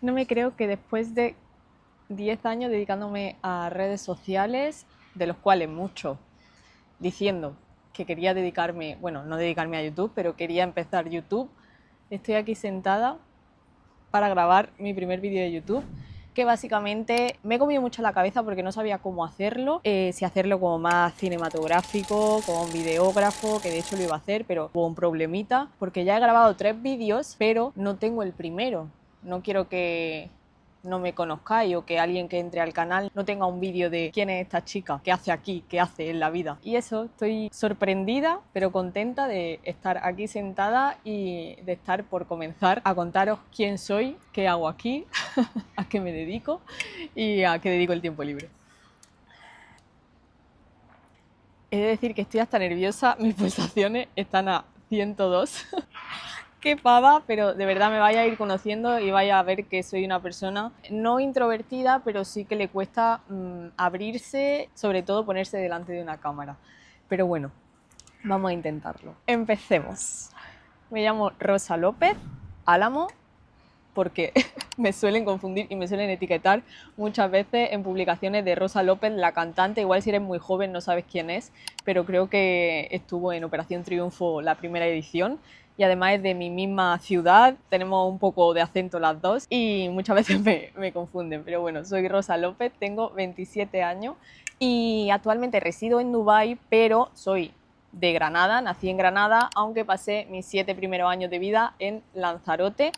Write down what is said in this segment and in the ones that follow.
No me creo que después de 10 años dedicándome a redes sociales, de los cuales muchos diciendo que quería dedicarme, bueno, no dedicarme a YouTube, pero quería empezar YouTube, estoy aquí sentada para grabar mi primer vídeo de YouTube, que básicamente me he comido mucho la cabeza porque no sabía cómo hacerlo, si hacerlo como más cinematográfico, como un videógrafo, que de hecho lo iba a hacer, pero hubo un problemita, porque ya he grabado 3 vídeos, pero no tengo el primero. No quiero que no me conozcáis o que alguien que entre al canal no tenga un vídeo de quién es esta chica, qué hace aquí, qué hace en la vida. Y eso, estoy sorprendida pero contenta de estar aquí sentada y de estar por comenzar a contaros quién soy, qué hago aquí, a qué me dedico y a qué dedico el tiempo libre. He de decir que estoy hasta nerviosa, mis pulsaciones están a 102. Qué pava, pero de verdad me vaya a ir conociendo y vaya a ver que soy una persona no introvertida, pero sí que le cuesta abrirse, sobre todo ponerse delante de una cámara. Pero bueno, vamos a intentarlo. Empecemos. Me llamo Rosa López Álamo porque me suelen confundir y me suelen etiquetar muchas veces en publicaciones de Rosa López, la cantante. Igual si eres muy joven no sabes quién es, pero creo que estuvo en Operación Triunfo la primera edición y además es de mi misma ciudad, tenemos un poco de acento las dos y muchas veces me confunden, pero bueno, soy Rosa López, tengo 27 años y actualmente resido en Dubái, pero soy de Granada, nací en Granada, aunque pasé mis 7 primeros años de vida en Lanzarote,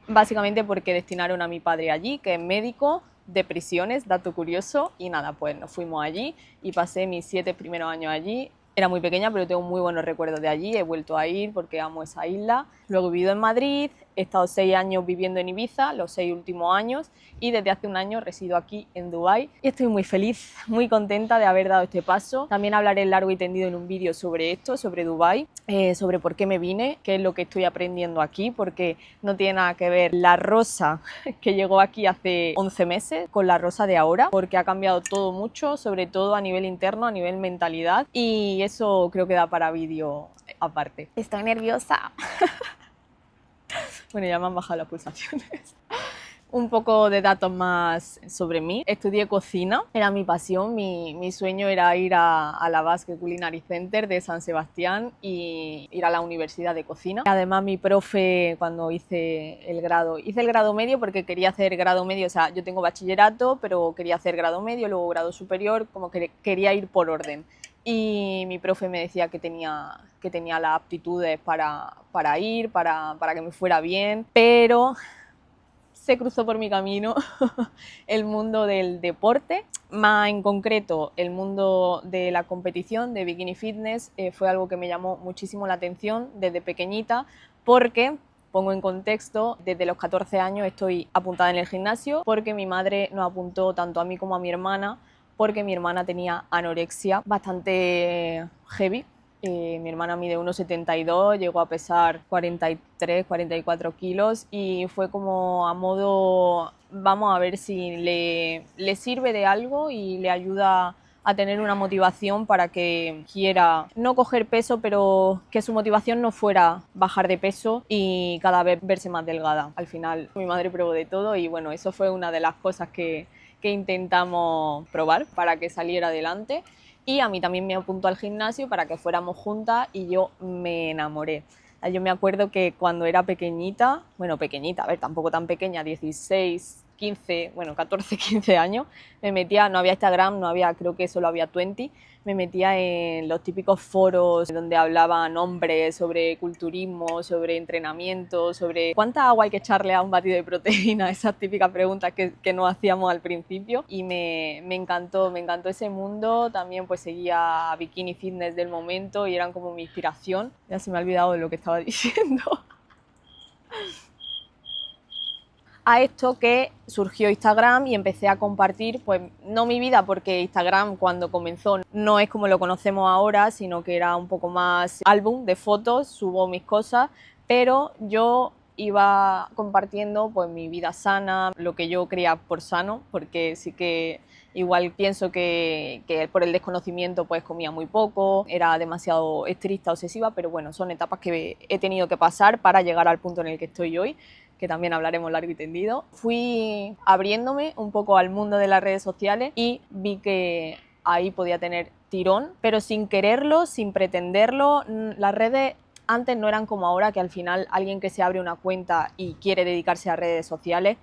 básicamente porque destinaron a mi padre allí, que es médico de prisiones, dato curioso, y nada, pues nos fuimos allí y pasé mis 7 primeros años allí. Era muy pequeña, pero tengo muy buenos recuerdos de allí, he vuelto a ir porque amo esa isla. Luego he vivido en Madrid, he estado 6 años viviendo en Ibiza, los 6 últimos años, y desde hace un año resido aquí en Dubái. Y estoy muy feliz, muy contenta de haber dado este paso. También hablaré largo y tendido en un vídeo sobre esto, sobre Dubái, sobre por qué me vine, qué es lo que estoy aprendiendo aquí, porque no tiene nada que ver la Rosa que llegó aquí hace 11 meses con la Rosa de ahora, porque ha cambiado todo mucho, sobre todo a nivel interno, a nivel mentalidad, y eso creo que da para vídeo aparte. Estoy nerviosa. Bueno, ya me han bajado las pulsaciones. Un poco de datos más sobre mí. Estudié cocina, era mi pasión, mi sueño era ir a la Basque Culinary Center de San Sebastián y ir a la universidad de cocina. Además, mi profe, cuando hice el grado medio porque quería hacer grado medio, o sea, yo tengo bachillerato, pero quería hacer grado medio, luego grado superior, como que quería ir por orden. Y mi profe me decía que tenía las aptitudes para ir, para que me fuera bien, pero se cruzó por mi camino el mundo del deporte, más en concreto el mundo de la competición, de bikini fitness, fue algo que me llamó muchísimo la atención desde pequeñita porque, pongo en contexto, desde los 14 años estoy apuntada en el gimnasio porque mi madre nos apuntó tanto a mí como a mi hermana porque mi hermana tenía anorexia bastante heavy. Mi hermana mide 1,72, llegó a pesar 43, 44 kilos y fue como a modo, vamos a ver si le sirve de algo y le ayuda a tener una motivación para que quiera no coger peso, pero que su motivación no fuera bajar de peso y cada vez verse más delgada. Al final mi madre probó de todo y bueno, eso fue una de las cosas que intentamos probar para que saliera adelante. Y a mí también me apuntó al gimnasio para que fuéramos juntas y yo me enamoré. Yo me acuerdo que cuando era pequeñita, bueno, pequeñita, a ver, tampoco tan pequeña, 16, 15, bueno, 14, 15 años, me metía, no había Instagram, no había, creo que solo había Twenty, me metía en los típicos foros donde hablaban hombres sobre culturismo, sobre entrenamiento, sobre cuánta agua hay que echarle a un batido de proteína, esas típicas preguntas que nos hacíamos al principio y me encantó ese mundo. También pues seguía Bikini Fitness del momento y eran como mi inspiración. Ya se me ha olvidado de lo que estaba diciendo. A esto que surgió Instagram y empecé a compartir, pues no mi vida, porque Instagram cuando comenzó no es como lo conocemos ahora, sino que era un poco más álbum de fotos, subo mis cosas, pero yo iba compartiendo pues mi vida sana, lo que yo creía por sano, porque sí que igual pienso que por el desconocimiento pues comía muy poco, era demasiado estricta, obsesiva, pero bueno, son etapas que he tenido que pasar para llegar al punto en el que estoy hoy. que también hablaremos largo y tendido. Fui abriéndome un poco al mundo de las redes sociales y vi que ahí podía tener tirón, pero sin quererlo, sin pretenderlo. Las redes antes no eran como ahora, que al final alguien que se abre una cuenta y quiere dedicarse a redes sociales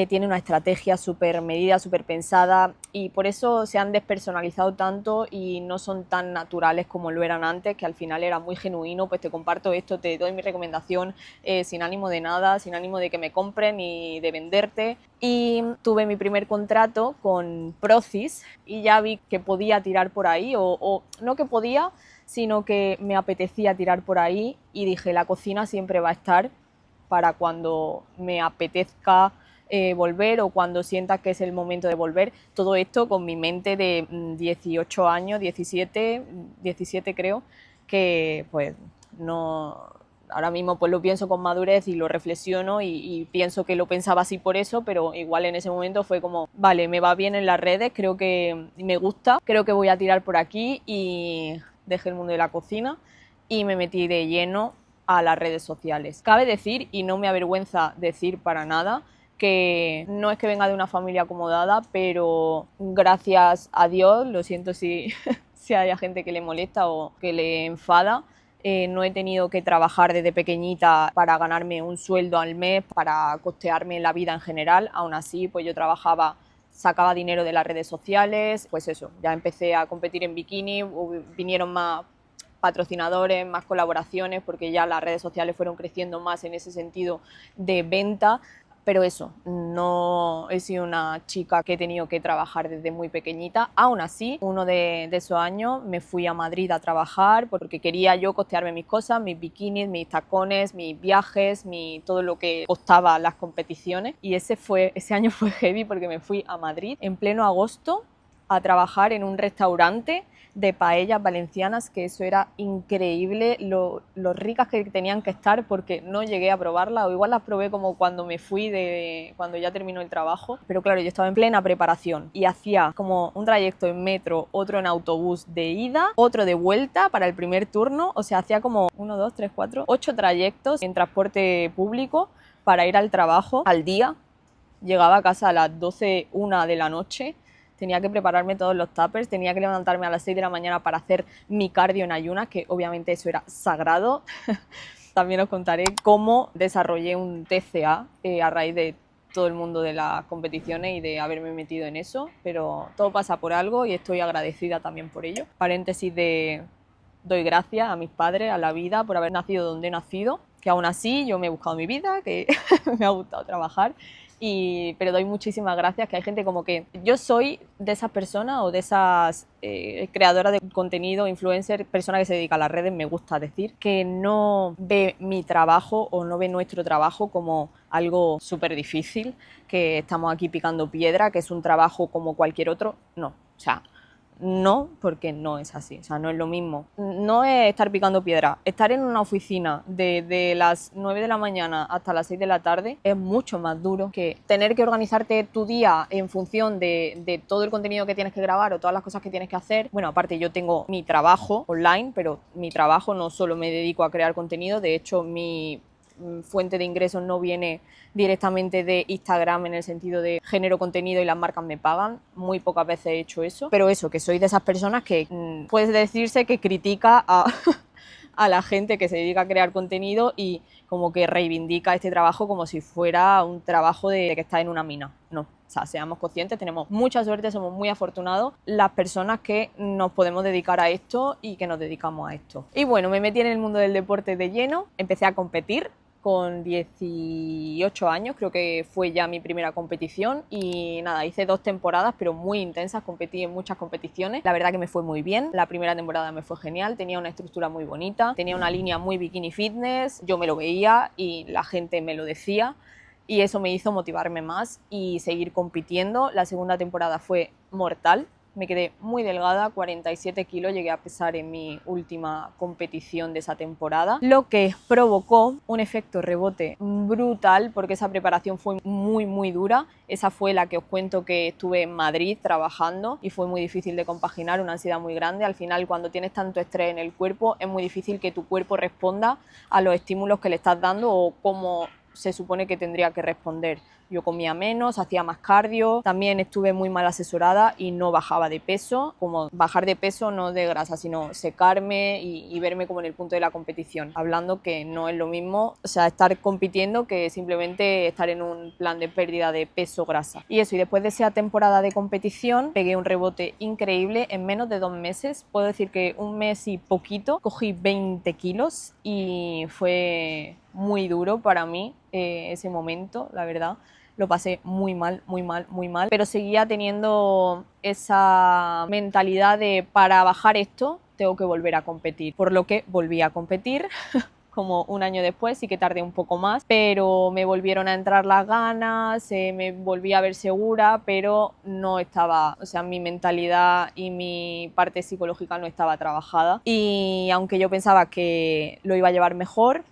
tiene una estrategia súper medida, súper pensada, y por eso se han despersonalizado tanto y no son tan naturales como lo eran antes, que al final era muy genuino. Pues te comparto esto, te doy mi recomendación sin ánimo de nada, sin ánimo de que me compren ni de venderte. Y tuve mi primer contrato con Procis y ya vi que podía tirar por ahí, o no que podía, sino que me apetecía tirar por ahí, y dije, la cocina siempre va a estar para cuando me apetezca volver, o cuando sienta que es el momento de volver. Todo esto con mi mente de 18 años, 17 creo, que pues no... Ahora mismo pues lo pienso con madurez y lo reflexiono, y pienso que lo pensaba así por eso, pero igual en ese momento fue como, vale, me va bien en las redes, creo que me gusta, creo que voy a tirar por aquí, y dejé el mundo de la cocina y me metí de lleno a las redes sociales. Cabe decir, y no me avergüenza decir para nada, que no es que venga de una familia acomodada, pero gracias a Dios, lo siento si, si hay gente que le molesta o que le enfada, no he tenido que trabajar desde pequeñita para ganarme un sueldo al mes, para costearme la vida en general. Aún así, pues yo trabajaba, sacaba dinero de las redes sociales, pues eso, ya empecé a competir en bikini, vinieron más patrocinadores, más colaboraciones, porque ya las redes sociales fueron creciendo más en ese sentido de venta. Pero eso, no he sido una chica que he tenido que trabajar desde muy pequeñita. Aún así, uno de esos años me fui a Madrid a trabajar porque quería yo costearme mis cosas, mis bikinis, mis tacones, mis viajes, todo lo que costaba las competiciones. Y ese año fue heavy porque me fui a Madrid en pleno agosto a trabajar en un restaurante de paellas valencianas, que eso era increíble, lo ricas que tenían que estar, porque no llegué a probarlas, o igual las probé como cuando me fui, cuando ya terminó el trabajo. Pero claro, yo estaba en plena preparación y hacía como un trayecto en metro, otro en autobús de ida, otro de vuelta para el primer turno. O sea, hacía como 1, 2, 3, 4, 8 trayectos en transporte público para ir al trabajo al día. Llegaba a casa a las 12, 1 de la noche. Tenía que prepararme todos los tuppers, tenía que levantarme a las 6 de la mañana para hacer mi cardio en ayunas, que obviamente eso era sagrado. También os contaré cómo desarrollé un TCA a raíz de todo el mundo de las competiciones y de haberme metido en eso, pero todo pasa por algo y estoy agradecida también por ello. Paréntesis de doy gracias a mis padres, a la vida, por haber nacido donde he nacido, que aún así yo me he buscado mi vida, que me ha gustado trabajar. Pero doy muchísimas gracias, que hay gente como que... Yo soy de esas personas, o de esas creadoras de contenido, influencer, personas que se dedican a las redes, me gusta decir, que no ve mi trabajo o no ve nuestro trabajo como algo súper difícil, que estamos aquí picando piedra, que es un trabajo como cualquier otro. No, o sea... No, porque no es así, o sea, no es lo mismo. No es estar picando piedra. Estar en una oficina de las 9 de la mañana hasta las 6 de la tarde es mucho más duro que tener que organizarte tu día en función de todo el contenido que tienes que grabar o todas las cosas que tienes que hacer. Bueno, aparte yo tengo mi trabajo online, pero mi trabajo no solo me dedico a crear contenido, de hecho mi fuente de ingresos no viene directamente de Instagram en el sentido de genero contenido y las marcas me pagan. Muy pocas veces he hecho eso, pero eso, que soy de esas personas que puede decirse que critica a la gente que se dedica a crear contenido y como que reivindica este trabajo como si fuera un trabajo de que está en una mina. No, o sea, seamos conscientes, tenemos mucha suerte, somos muy afortunados las personas que nos podemos dedicar a esto y que nos dedicamos a esto. Y bueno, me metí en el mundo del deporte de lleno, empecé a competir con 18 años, creo que fue ya mi primera competición, y nada, hice 2 temporadas pero muy intensas, competí en muchas competiciones, la verdad que me fue muy bien. La primera temporada me fue genial, tenía una estructura muy bonita, tenía una línea muy bikini fitness, yo me lo veía y la gente me lo decía, y eso me hizo motivarme más y seguir compitiendo. La segunda temporada fue mortal. Me quedé muy delgada, 47 kilos llegué a pesar en mi última competición de esa temporada, lo que provocó un efecto rebote brutal porque esa preparación fue muy dura. Esa fue la que os cuento que estuve en Madrid trabajando y fue muy difícil de compaginar, una ansiedad muy grande. Al final, cuando tienes tanto estrés en el cuerpo, es muy difícil que tu cuerpo responda a los estímulos que le estás dando o cómo se supone que tendría que responder. Yo comía menos, hacía más cardio, también estuve muy mal asesorada y no bajaba de peso, como bajar de peso no de grasa, sino secarme y verme como en el punto de la competición, hablando que no es lo mismo, o sea, estar compitiendo que simplemente estar en un plan de pérdida de peso grasa. Y eso, y después de esa temporada de competición pegué un rebote increíble en menos de 2 meses, puedo decir que 1 mes y poquito, cogí 20 kilos y fue muy duro para mí ese momento, la verdad. Lo pasé muy mal, muy mal, muy mal, pero seguía teniendo esa mentalidad de para bajar esto tengo que volver a competir, por lo que volví a competir. Como 1 año después, sí que tardé un poco más, pero me volvieron a entrar las ganas, me volví a ver segura, pero no estaba, o sea, mi mentalidad y mi parte psicológica no estaba trabajada. Y aunque yo pensaba que lo iba a llevar mejor,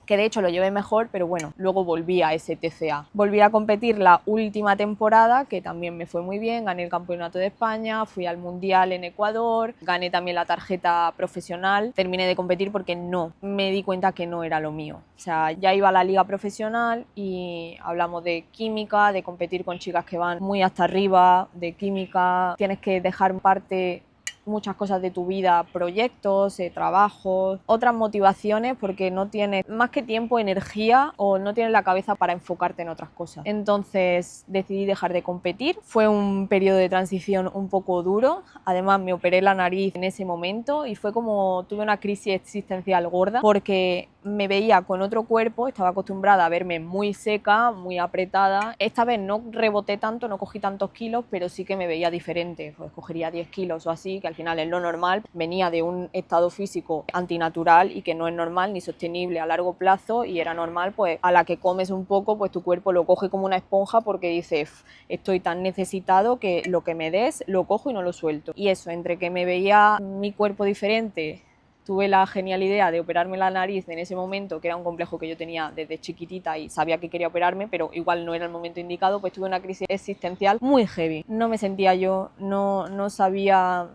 que de hecho lo llevé mejor, pero bueno, luego volví a ese TCA. Volví a competir la última temporada, que también me fue muy bien, gané el Campeonato de España, fui al Mundial en Ecuador, gané también la tarjeta profesional, terminé de competir porque no, me di cuenta que no era lo mío. O sea, ya iba a la liga profesional y hablamos de química, de competir con chicas que van muy hasta arriba, de química, tienes que dejar parte muchas cosas de tu vida, proyectos, trabajos, otras motivaciones porque no tienes más que tiempo, energía o no tienes la cabeza para enfocarte en otras cosas. Entonces decidí dejar de competir. Fue un periodo de transición un poco duro. Además me operé la nariz en ese momento y fue como tuve una crisis existencial gorda porque me veía con otro cuerpo, estaba acostumbrada a verme muy seca, muy apretada. Esta vez no reboté tanto, no cogí tantos kilos, pero sí que me veía diferente. Pues cogería 10 kilos o así, que al final es lo normal. Venía de un estado físico antinatural y que no es normal ni sostenible a largo plazo y era normal, pues a la que comes un poco, pues tu cuerpo lo coge como una esponja porque dice, estoy tan necesitado que lo que me des lo cojo y no lo suelto. Y eso, entre que me veía mi cuerpo diferente, tuve la genial idea de operarme la nariz en ese momento, que era un complejo que yo tenía desde chiquitita y sabía que quería operarme, pero igual no era el momento indicado, pues tuve una crisis existencial muy heavy. No me sentía yo, no sabía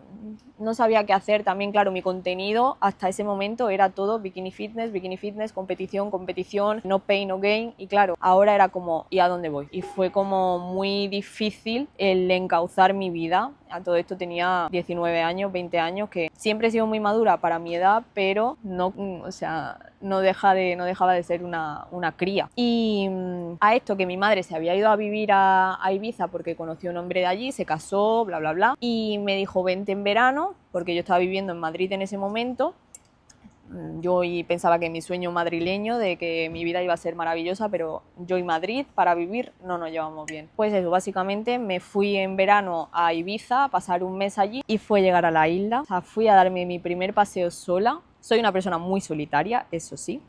qué hacer. También, claro, mi contenido hasta ese momento era todo bikini fitness, competición, no pain, no gain. Y claro, ahora era como, ¿y a dónde voy? Y fue como muy difícil el encauzar mi vida. A todo esto tenía 19 años, 20 años, que siempre he sido muy madura para mi edad, pero no, o sea, no dejaba de ser una cría. Y a esto que mi madre se había ido a vivir a Ibiza porque conoció a un hombre de allí, se casó, bla, bla, bla, y me dijo, vente en verano, porque yo estaba viviendo en Madrid en ese momento. Yo pensaba que mi sueño madrileño de que mi vida iba a ser maravillosa, pero yo y Madrid para vivir no nos llevamos bien. Pues eso, básicamente me fui en verano a Ibiza a pasar 1 mes allí y fue llegar a la isla. O sea, fui a darme mi primer paseo sola. Soy una persona muy solitaria, eso sí.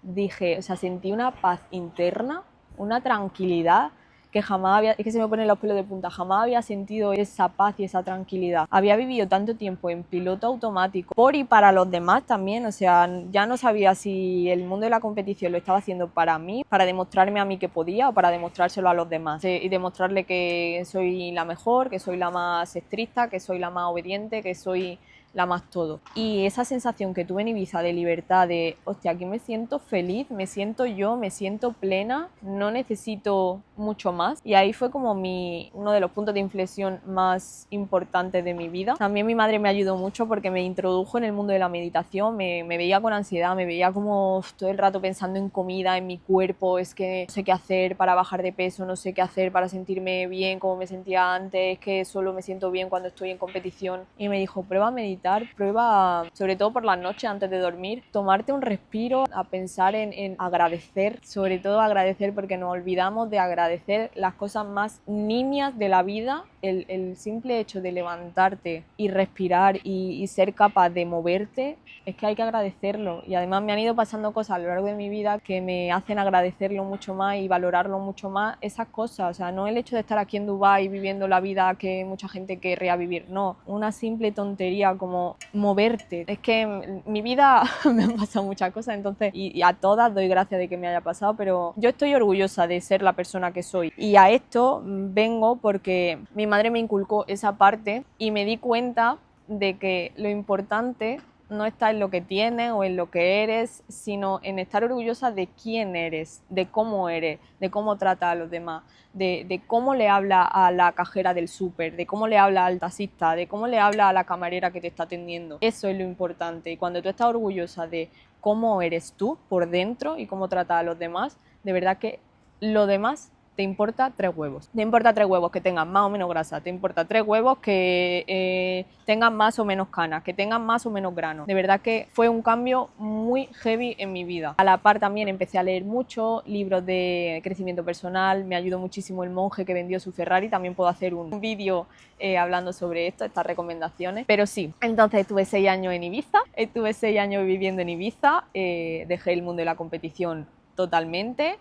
Sentí una paz interna, una tranquilidad que jamás había, es que se me ponen los pelos de punta, jamás había sentido esa paz y esa tranquilidad. Había vivido tanto tiempo en piloto automático, por y para los demás también, o sea, ya no sabía si el mundo de la competición lo estaba haciendo para mí, para demostrarme a mí que podía o para demostrárselo a los demás y demostrarle que soy la mejor, que soy la más estricta, que soy la más obediente, que soy la más todo. Y esa sensación que tuve en Ibiza de libertad, de hostia, aquí me siento feliz, me siento yo, me siento plena, no necesito mucho más. Y ahí fue como uno de los puntos de inflexión más importantes de mi vida. También mi madre me ayudó mucho porque me introdujo en el mundo de la meditación, me veía con ansiedad, me veía como todo el rato pensando en comida, en mi cuerpo, es que no sé qué hacer para bajar de peso, no sé qué hacer para sentirme bien como me sentía antes, es que solo me siento bien cuando estoy en competición. Y me dijo, prueba a meditar, prueba, sobre todo por las noches antes de dormir, tomarte un respiro, a pensar en agradecer, sobre todo agradecer, porque nos olvidamos de agradecer las cosas más nimias de la vida. El simple hecho de levantarte y respirar y ser capaz de moverte, es que hay que agradecerlo. Y además me han ido pasando cosas a lo largo de mi vida que me hacen agradecerlo mucho más y valorarlo mucho más, esas cosas. O sea, no el hecho de estar aquí en Dubái viviendo la vida que mucha gente querría vivir, no, una simple tontería como moverte. Es que en mi vida me han pasado muchas cosas, entonces, y a todas doy gracias de que me haya pasado, pero yo estoy orgullosa de ser la persona que soy. Y a esto vengo porque mi madre me inculcó esa parte y me di cuenta de que lo importante no está en lo que tienes o en lo que eres, sino en estar orgullosa de quién eres, de cómo trata a los demás, de cómo le habla a la cajera del súper, de cómo le habla al taxista, de cómo le habla a la camarera que te está atendiendo. Eso es lo importante. Y cuando tú estás orgullosa de cómo eres tú por dentro y cómo tratas a los demás, de verdad que lo demás te importa 3 huevos. Te importa 3 huevos que tengan más o menos grasa, te importa 3 huevos que tengan más o menos canas, que tengan más o menos grano. De verdad que fue un cambio muy heavy en mi vida. A la par también empecé a leer mucho libros de crecimiento personal, me ayudó muchísimo el monje que vendió su Ferrari, también puedo hacer un vídeo hablando sobre esto, estas recomendaciones. Pero sí, entonces estuve 6 años en Ibiza, estuve 6 años viviendo en Ibiza, dejé el mundo de la competición totalmente.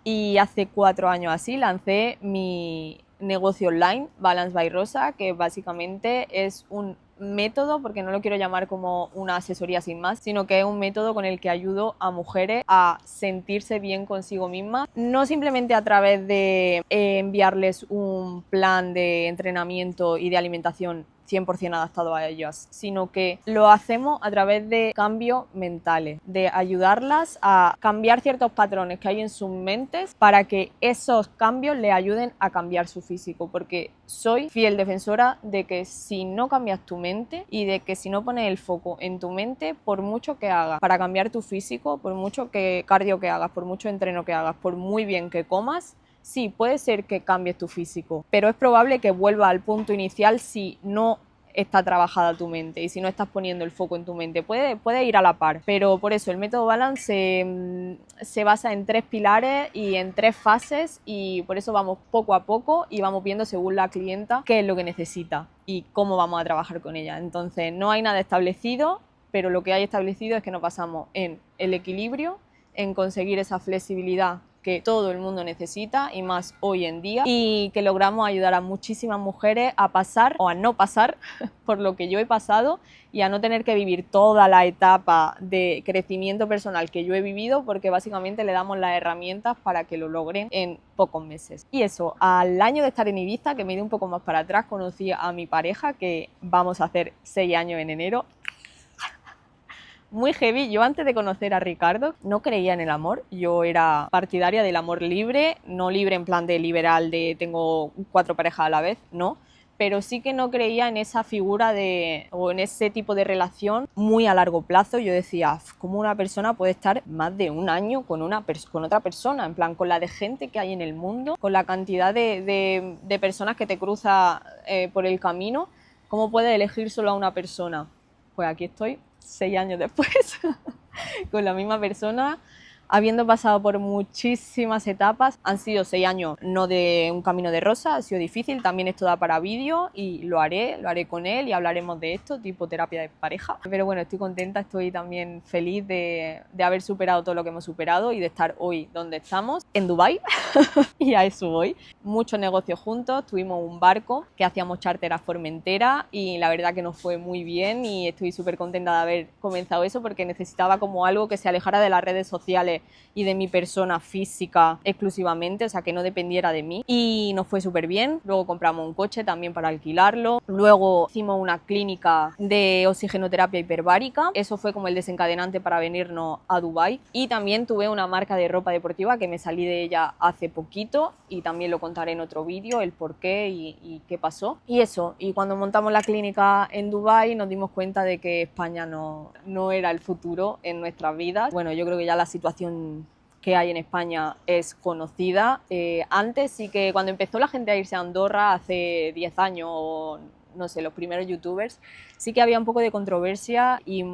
Y hace 4 años así lancé mi negocio online, Balance by Rosa, que básicamente es un método, porque no lo quiero llamar como una asesoría sin más, sino que es un método con el que ayudo a mujeres a sentirse bien consigo mismas, no simplemente a través de enviarles un plan de entrenamiento y de alimentación 100% adaptado a ellas, sino que lo hacemos a través de cambios mentales, de ayudarlas a cambiar ciertos patrones que hay en sus mentes para que esos cambios le ayuden a cambiar su físico, porque soy fiel defensora de que si no cambias tu mente y de que si no pones el foco en tu mente, por mucho que hagas para cambiar tu físico, por mucho que cardio que hagas, por mucho entreno que hagas, por muy bien que comas, sí, puede ser que cambies tu físico, pero es probable que vuelva al punto inicial si no está trabajada tu mente y si no estás poniendo el foco en tu mente. Puede ir a la par, pero por eso el método Balance se basa en 3 pilares y en 3 fases, y por eso vamos poco a poco y vamos viendo según la clienta qué es lo que necesita y cómo vamos a trabajar con ella. Entonces no hay nada establecido, pero lo que hay establecido es que nos basamos en el equilibrio, en conseguir esa flexibilidad que todo el mundo necesita y más hoy en día, y que logramos ayudar a muchísimas mujeres a pasar o a no pasar por lo que yo he pasado y a no tener que vivir toda la etapa de crecimiento personal que yo he vivido, porque básicamente le damos las herramientas para que lo logren en pocos meses. Y eso, al año de estar en Ibiza, que me he ido un poco más para atrás, conocí a mi pareja, que vamos a hacer 6 años en enero. Muy heavy. Yo antes de conocer a Ricardo no creía en el amor, yo era partidaria del amor libre, no libre en plan de liberal de tengo 4 parejas a la vez, no, pero sí que no creía en esa figura o en ese tipo de relación muy a largo plazo. Yo decía, ¿cómo una persona puede estar más de un año con otra persona? En plan, con la de gente que hay en el mundo, con la cantidad de personas que te cruza por el camino, ¿cómo puedes elegir solo a una persona? Pues aquí estoy 6 años después con la misma persona, habiendo pasado por muchísimas etapas. Han sido 6 años no de un camino de rosa, ha sido difícil, también esto da para vídeo y lo haré con él y hablaremos de esto, tipo terapia de pareja. Pero bueno, estoy contenta, estoy también feliz de haber superado todo lo que hemos superado y de estar hoy donde estamos, en Dubái. Y a eso voy. Muchos negocios juntos, tuvimos un barco que hacíamos charter a Formentera y la verdad que nos fue muy bien y estoy súper contenta de haber comenzado eso, porque necesitaba como algo que se alejara de las redes sociales y de mi persona física exclusivamente, o sea, que no dependiera de mí, y nos fue súper bien. Luego compramos un coche también para alquilarlo, luego hicimos una clínica de oxigenoterapia hiperbárica, eso fue como el desencadenante para venirnos a Dubái, y también tuve una marca de ropa deportiva que me salí de ella hace poquito y también lo contaré en otro vídeo, el por qué y qué pasó. Y eso, y cuando montamos la clínica en Dubái nos dimos cuenta de que España no era el futuro en nuestras vidas. Bueno, yo creo que ya la situación que hay en España es conocida. Antes sí que cuando empezó la gente a irse a Andorra hace 10 años, o no sé, los primeros youtubers, sí que había un poco de controversia y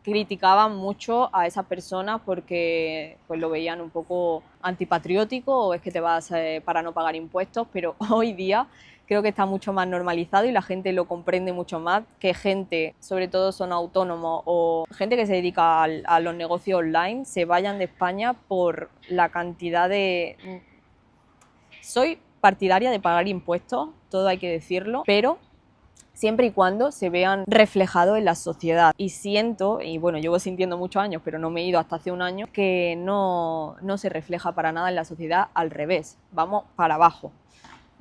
criticaban mucho a esas personas porque pues lo veían un poco antipatriótico, o es que te vas para no pagar impuestos, pero hoy día creo que está mucho más normalizado y la gente lo comprende mucho más, que gente, sobre todo son autónomos o gente que se dedica a los negocios online, se vayan de España por la cantidad de... Soy partidaria de pagar impuestos, todo hay que decirlo, pero siempre y cuando se vean reflejados en la sociedad. Y siento, y bueno, llevo sintiendo muchos años, pero no me he ido hasta hace un año, que no se refleja para nada en la sociedad, al revés, vamos para abajo.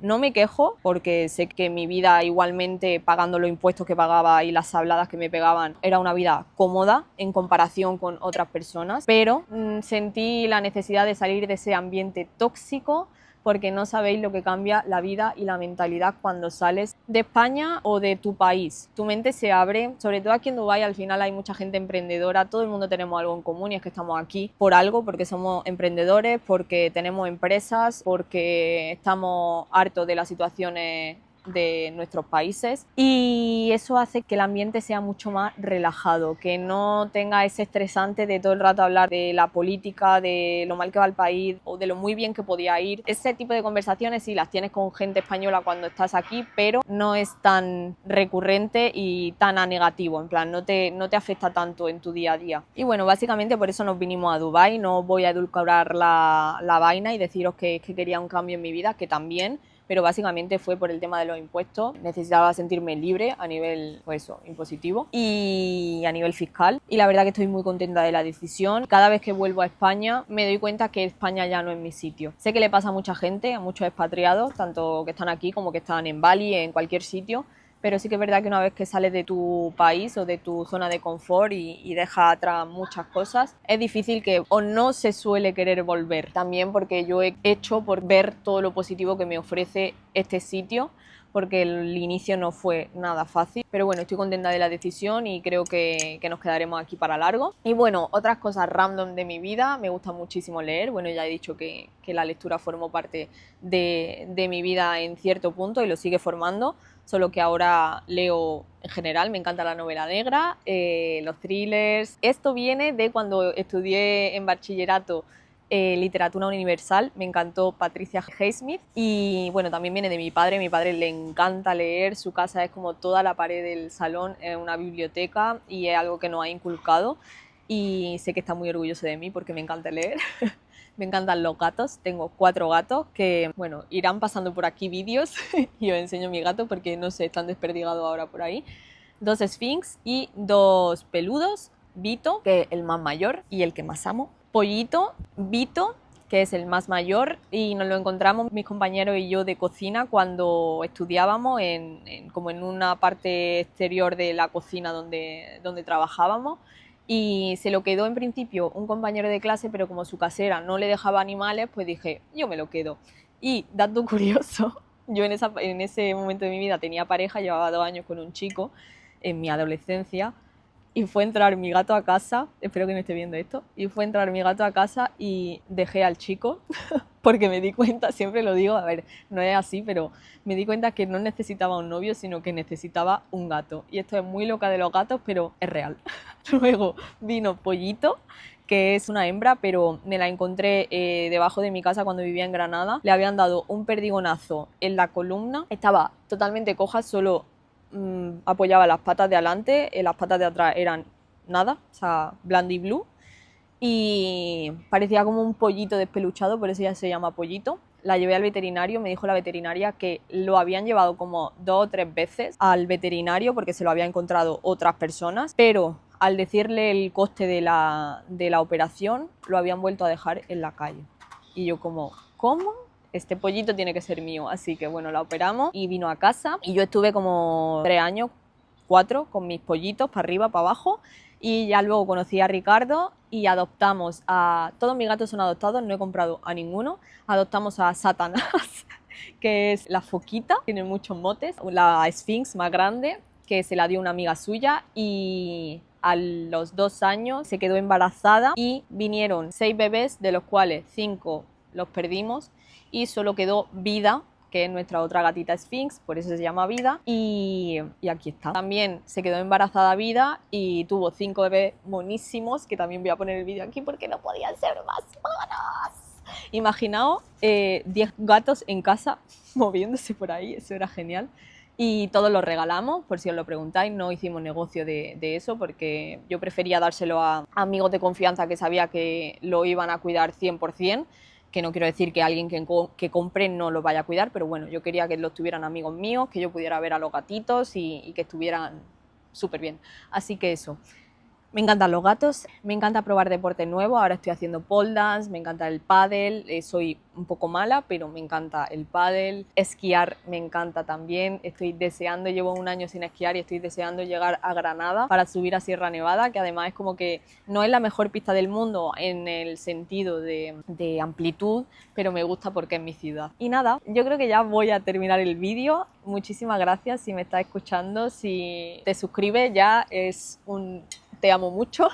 No me quejo porque sé que mi vida igualmente pagando los impuestos que pagaba y las sabladas que me pegaban era una vida cómoda en comparación con otras personas, pero sentí la necesidad de salir de ese ambiente tóxico porque no sabéis lo que cambia la vida y la mentalidad cuando sales de España o de tu país. Tu mente se abre, sobre todo aquí en Dubái al final hay mucha gente emprendedora, todo el mundo tenemos algo en común y es que estamos aquí por algo, porque somos emprendedores, porque tenemos empresas, porque estamos hartos de las situaciones de nuestros países y eso hace que el ambiente sea mucho más relajado, que no tenga ese estresante de todo el rato hablar de la política, de lo mal que va el país o de lo muy bien que podía ir. Ese tipo de conversaciones sí las tienes con gente española cuando estás aquí, pero no es tan recurrente y tan a negativo, en plan no te afecta tanto en tu día a día. Y bueno, básicamente por eso nos vinimos a Dubái, no voy a edulcorar la vaina y deciros que quería un cambio en mi vida, que también, pero básicamente fue por el tema de los impuestos. Necesitaba sentirme libre a nivel, pues eso, impositivo y a nivel fiscal. Y la verdad que estoy muy contenta de la decisión. Cada vez que vuelvo a España me doy cuenta que España ya no es mi sitio. Sé que le pasa a mucha gente, a muchos expatriados, tanto que están aquí como que están en Bali, en cualquier sitio. Pero sí que es verdad que una vez que sales de tu país o de tu zona de confort y dejas atrás muchas cosas, es difícil que o no se suele querer volver. También porque yo he hecho por ver todo lo positivo que me ofrece este sitio, porque el inicio no fue nada fácil. Pero bueno, estoy contenta de la decisión y creo que nos quedaremos aquí para largo. Y bueno, otras cosas random de mi vida, me gusta muchísimo leer. Bueno, ya he dicho que la lectura formó parte de mi vida en cierto punto y lo sigue formando. Solo que ahora leo en general, me encanta la novela negra, los thrillers. Esto viene de cuando estudié en bachillerato literatura universal, me encantó Patricia Highsmith y bueno, también viene de mi padre le encanta leer, su casa es como toda la pared del salón, es una biblioteca y es algo que nos ha inculcado y sé que está muy orgulloso de mí porque me encanta leer. Me encantan los gatos, tengo 4 gatos que, bueno, irán pasando por aquí vídeos y os enseño mi gato porque no sé, están desperdigados ahora por ahí. 2 Sphinx y 2 peludos, Vito, que es el más mayor y el que más amo. Pollito, Vito, que es el más mayor y nos lo encontramos mis compañeros y yo de cocina cuando estudiábamos como en una parte exterior de la cocina donde trabajábamos. Y se lo quedó en principio un compañero de clase, pero como su casera no le dejaba animales, pues dije, yo me lo quedo. Y dato curioso, yo en ese momento de mi vida tenía pareja, llevaba 2 años con un chico en mi adolescencia, y fue entrar mi gato a casa, espero que no esté viendo esto, y fue entrar mi gato a casa y dejé al chico, porque me di cuenta, siempre lo digo, a ver, no es así, pero me di cuenta que no necesitaba un novio, sino que necesitaba un gato. Y esto es muy loca de los gatos, pero es real. Luego vino Pollito, que es una hembra, pero me la encontré debajo de mi casa cuando vivía en Granada. Le habían dado un perdigonazo en la columna, estaba totalmente coja, solo apoyaba las patas de adelante, las patas de atrás eran nada, o sea, blandy blue, y parecía como un pollito despeluchado, por eso ya se llama Pollito. La llevé al veterinario, me dijo la veterinaria que lo habían llevado como 2 o 3 veces al veterinario porque se lo había encontrado otras personas, pero al decirle el coste de la operación lo habían vuelto a dejar en la calle. Y yo como, ¿cómo? Este pollito tiene que ser mío. Así que bueno, la operamos y vino a casa y yo estuve como 3 años, 4, con mis pollitos para arriba, para abajo. Y ya luego conocí a Ricardo y adoptamos a... Todos mis gatos son adoptados, no he comprado a ninguno. Adoptamos a Satanás, que es la foquita, tiene muchos motes. La Sphinx más grande, que se la dio una amiga suya y a los 2 años se quedó embarazada y vinieron 6 bebés, de los cuales 5 los perdimos y solo quedó Vida, que es nuestra otra gatita Sphinx, por eso se llama Vida, y aquí está. También se quedó embarazada Vida y tuvo 5 bebés monísimos, que también voy a poner el vídeo aquí porque no podían ser más monos. Imaginaos 10 gatos en casa moviéndose por ahí, eso era genial. Y todos los regalamos, por si os lo preguntáis, no hicimos negocio de eso porque yo prefería dárselo a amigos de confianza que sabía que lo iban a cuidar 100%, que no quiero decir que alguien que compre no lo vaya a cuidar, pero bueno, yo quería que los tuvieran amigos míos, que yo pudiera ver a los gatitos y que estuvieran súper bien. Así que eso. Me encantan los gatos, me encanta probar deportes nuevos, ahora estoy haciendo pole dance, me encanta el pádel, soy un poco mala, pero me encanta el pádel, esquiar me encanta también, estoy deseando, llevo un año sin esquiar y estoy deseando llegar a Granada para subir a Sierra Nevada, que además es como que no es la mejor pista del mundo en el sentido de amplitud, pero me gusta porque es mi ciudad. Y nada, yo creo que ya voy a terminar el vídeo. Muchísimas gracias si me estás escuchando, si te suscribes ya es un... te amo mucho.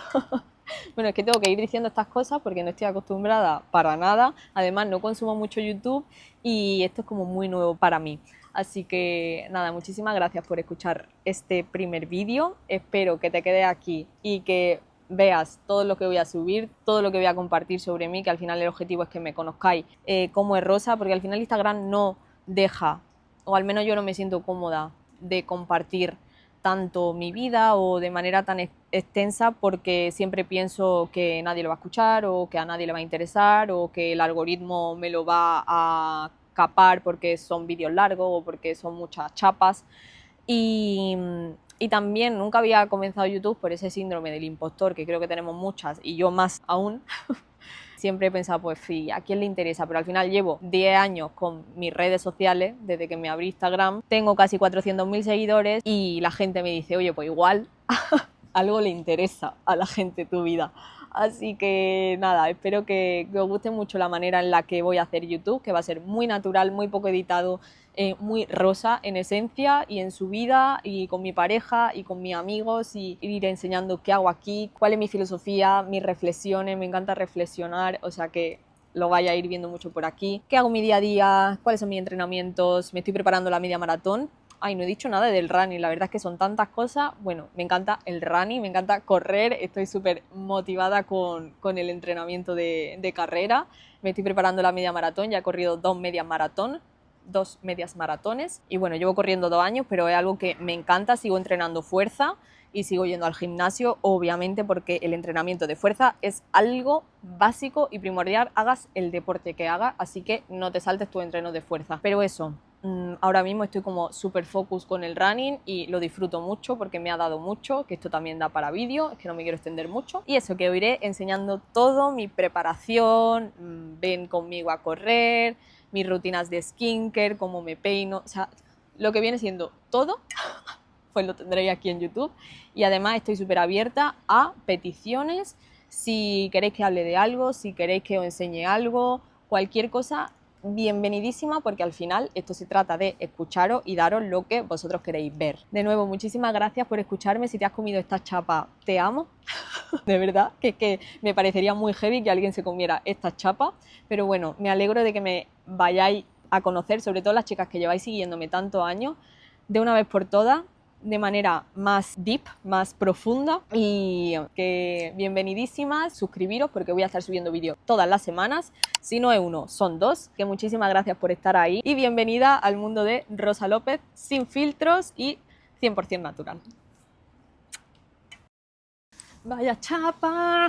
Bueno, es que tengo que ir diciendo estas cosas porque no estoy acostumbrada para nada. Además, no consumo mucho YouTube y esto es como muy nuevo para mí. Así que nada, muchísimas gracias por escuchar este primer vídeo. Espero que te quedes aquí y que veas todo lo que voy a subir, todo lo que voy a compartir sobre mí, que al final el objetivo es que me conozcáis cómo es Rosa, porque al final Instagram no deja, o al menos yo no me siento cómoda de compartir tanto mi vida o de manera tan extensa porque siempre pienso que nadie lo va a escuchar o que a nadie le va a interesar o que el algoritmo me lo va a capar porque son vídeos largos o porque son muchas chapas y también nunca había comenzado YouTube por ese síndrome del impostor que creo que tenemos muchas y yo más aún. Siempre he pensado, pues sí, ¿a quién le interesa? Pero al final llevo 10 años con mis redes sociales, desde que me abrí Instagram, tengo casi 400.000 seguidores y la gente me dice, oye, pues igual algo le interesa a la gente tu vida. Así que nada, espero que os guste mucho la manera en la que voy a hacer YouTube, que va a ser muy natural, muy poco editado, muy Rosa en esencia y en su vida y con mi pareja y con mis amigos y ir enseñando qué hago aquí, cuál es mi filosofía, mis reflexiones, me encanta reflexionar, o sea que lo vaya a ir viendo mucho por aquí. ¿Qué hago mi día a día? ¿Cuáles son mis entrenamientos? Me estoy preparando la media maratón. Ay, no he dicho nada del running, la verdad es que son tantas cosas. Bueno, me encanta el running, me encanta correr, estoy súper motivada con el entrenamiento de carrera. Me estoy preparando la media maratón, ya he corrido 2 medias maratones y bueno, llevo corriendo 2 años, pero es algo que me encanta, sigo entrenando fuerza y sigo yendo al gimnasio, obviamente porque el entrenamiento de fuerza es algo básico y primordial, hagas el deporte que hagas, así que no te saltes tu entreno de fuerza. Pero eso, ahora mismo estoy como súper focus con el running y lo disfruto mucho porque me ha dado mucho, que esto también da para vídeo, es que no me quiero extender mucho. Y eso, que os iré enseñando todo, mi preparación, ven conmigo a correr, mis rutinas de skincare, cómo me peino, o sea, lo que viene siendo todo, pues lo tendréis aquí en YouTube. Y además estoy súper abierta a peticiones, si queréis que hable de algo, si queréis que os enseñe algo, cualquier cosa, bienvenidísima, porque al final esto se trata de escucharos y daros lo que vosotros queréis ver. De nuevo, muchísimas gracias por escucharme. Si te has comido esta chapa, te amo. De verdad, que me parecería muy heavy que alguien se comiera esta chapa, pero bueno, me alegro de que me vayáis a conocer, sobre todo las chicas que lleváis siguiéndome tantos años, de una vez por todas, de manera más deep, más profunda, y que bienvenidísimas, suscribiros porque voy a estar subiendo vídeos todas las semanas, si no es uno, son 2, que muchísimas gracias por estar ahí y bienvenida al mundo de Rosa López, sin filtros y 100% natural. ¡Vaya chapa!